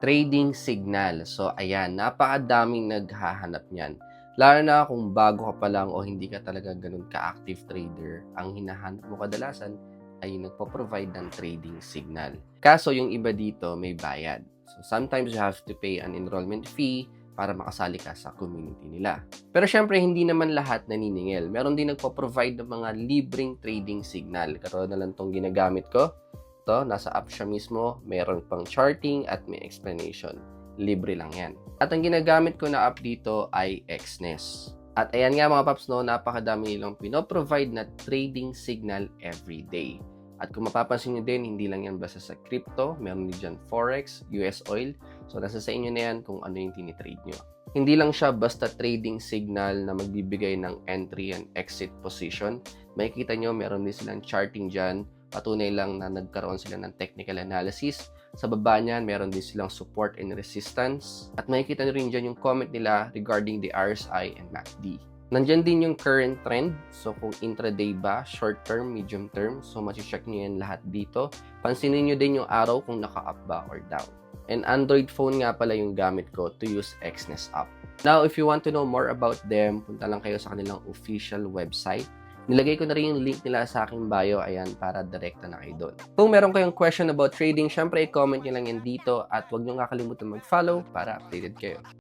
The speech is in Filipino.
Trading signal. So, ayan, napakadaming naghahanap niyan. Lalo na kung bago ka pa lang o hindi ka talaga ganun ka-active trader, ang hinahanap mo kadalasan ay nagpo-provide ng trading signal. Kaso yung iba dito may bayad. So, sometimes you have to pay an enrollment fee para makasali ka sa community nila. Pero syempre, hindi naman lahat naniningil. Meron din nagpo-provide ng mga libreng trading signal. Katulad na lang itong ginagamit ko. Ito, nasa app siya mismo, meron pang charting at may explanation. Libre lang yan. At ang ginagamit ko na app dito ay Exness. At ayan nga mga paps, no, napakadami nilang pinoprovide na trading signal every day. At kung mapapansin nyo din, hindi lang yan basta sa crypto, meron din dyan Forex, US oil. So nasa sa inyo na yan kung ano yung tinitrade nyo. Hindi lang siya basta trading signal na magbibigay ng entry and exit position. Makikita nyo, meron din silang charting dyan. Patunay lang na nagkaroon sila ng technical analysis. Sa baba niyan, meron din silang support and resistance. At makikita nyo rin dyan yung comment nila regarding the RSI and MACD. Nandyan din yung current trend. So, kung intraday ba, short term, medium term. So, check nyo yan lahat dito. Pansinin nyo din yung araw kung naka-up ba or down. And Android phone nga pala yung gamit ko to use Exness app. Now, if you want to know more about them, punta lang kayo sa kanilang official website. Nilagay ko na rin yung link nila sa aking bio, ayan, para direkta na kayo doon. Kung meron kayong question about trading, syempre i-comment nyo lang yan dito at huwag nyo kakalimutan mag-follow para updated kayo.